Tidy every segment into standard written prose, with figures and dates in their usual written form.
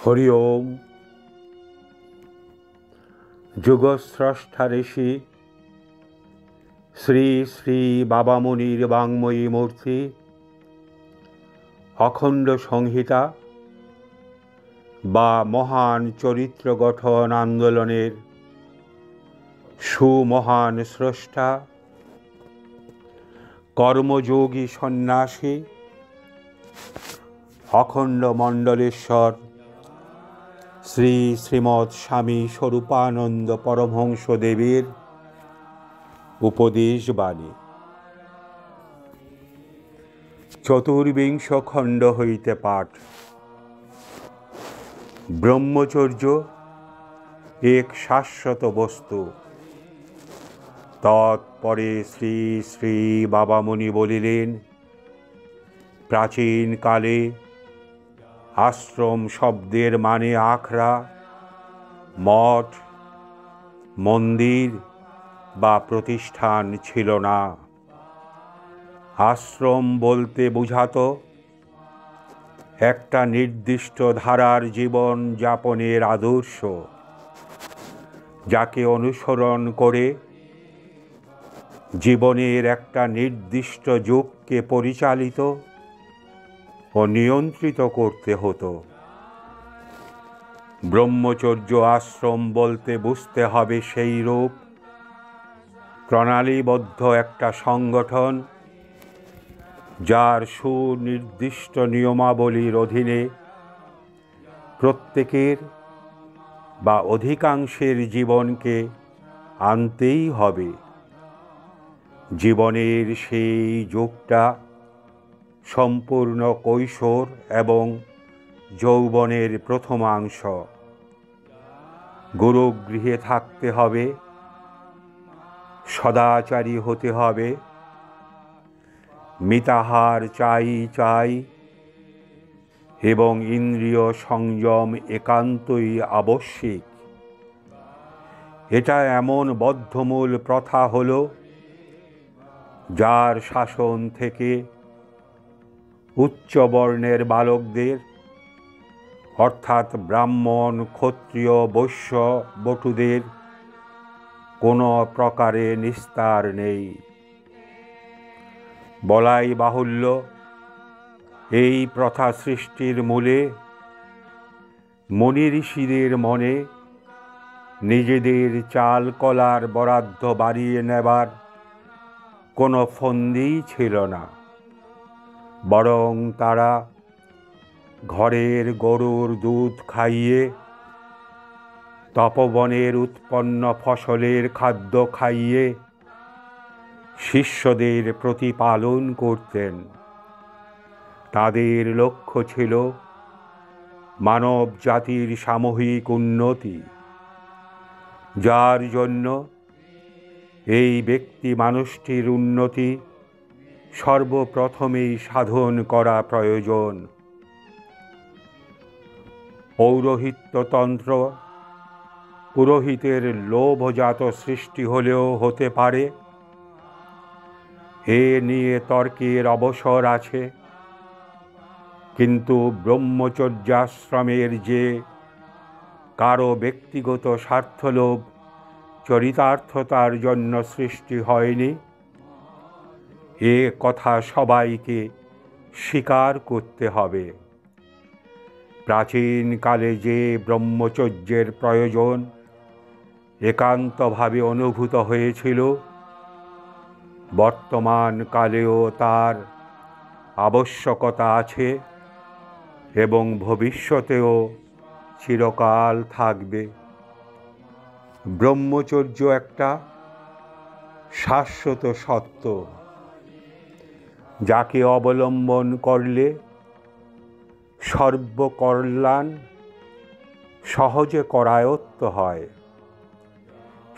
হরি ওম। যুগস্রষ্টা ঋষি শ্রী শ্রী বাবামুনির বাঙ্ময়ী মূর্তি অখণ্ড সংহিতা বা মহান চরিত্র গঠন আন্দোলনের সুমহান স্রষ্টা কর্মযোগী সন্ন্যাসী অখণ্ড মণ্ডলেশ্বর শ্রী শ্রীমৎ স্বামী স্বরূপানন্দ পরমহংসদেবের উপদেশ বাণী। চতুর্বিংশ খণ্ড হইতে পাঠ। ব্রহ্মচর্য এক শাশ্বত বস্তু। তৎপরে শ্রী শ্রী বাবামুনি বলিলেন, প্রাচীনকালে আশ্রম শব্দের মানে আখড়া, মঠ, মন্দির বা প্রতিষ্ঠান ছিল না। আশ্রম বলতে বোঝাতো একটা নির্দিষ্ট ধারার জীবন যাপনের আদর্শ, যাকে অনুসরণ করে জীবনের একটা নির্দিষ্ট যুগকে পরিচালিত ও নিয়ন্ত্রিত করতে হতো। ব্রহ্মচর্য আশ্রম বলতে বুঝতে হবে সেই রূপ প্রণালীবদ্ধ একটা সংগঠন, যার সুনির্দিষ্ট নিয়মাবলীর অধীনে প্রত্যেকের বা অধিকাংশের জীবনকে আনতেই হবে। জীবনের সেই যুগটা সম্পূর্ণ কৈশোর এবং যৌবনের প্রথমাংশ। গুরুগৃহে থাকতে হবে, সদাচারী হতে হবে, মিতাহার চাই এবং ইন্দ্রিয় সংযম একান্তই আবশ্যিক। এটা এমন বদ্ধমূল প্রথা হলো, যার শাসন থেকে উচ্চ বর্ণের বালকদের অর্থাৎ ব্রাহ্মণ, ক্ষত্রিয়, বৈশ্য, বটুদের কোনো প্রকারে নিস্তার নেই। বলাই বাহুল্য, এই প্রথা সৃষ্টির মূলে মুনি ঋষিদের মনে নিজেদের চাল কলার বরাদ্দ বাড়িয়ে নেবার কোনো ফন্দিই ছিল না, বরং তারা ঘরের গরুর দুধ খাইয়ে, তপবনের উৎপন্ন ফসলের খাদ্য খাইয়ে শিষ্যদের প্রতিপালন করতেন। তাদের লক্ষ্য ছিল মানব জাতির সামূহিক উন্নতি, যার জন্য এই ব্যক্তি মানুষটির উন্নতি সর্বপ্রথমেই সাধন করা প্রয়োজন। পৌরোহিত্যতন্ত্র পুরোহিতের লোভজাত সৃষ্টি হলেও হতে পারে, এ নিয়ে তর্কের অবসর আছে। কিন্তু ব্রহ্মচর্যাশ্রমের যে কারো ব্যক্তিগত স্বার্থলোভ চরিতার্থতার জন্য সৃষ্টি হয়নি, এ কথা সবাইকে স্বীকার করতে হবে। প্রাচীনকালে যে ব্রহ্মচর্যের প্রয়োজন একান্তভাবে অনুভূত হয়েছিল, বর্তমান কালেও তার আবশ্যকতা আছে এবং ভবিষ্যতেও চিরকাল থাকবে। ব্রহ্মচর্য একটা শাশ্বত সত্য, যাকে অবলম্বন করলে সর্বকল্যাণ সহজে করায়ত্ত হয়।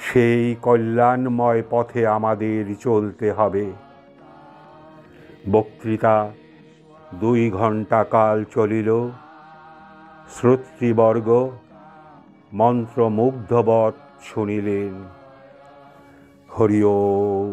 সেই কল্যাণময় পথে আমাদের চলতে হবে। বক্তৃতা 2 ঘণ্টা কাল চলিল। শ্রোতৃবর্গ মন্ত্রমুগ্ধবৎ শুনিলেন। হরি ওম।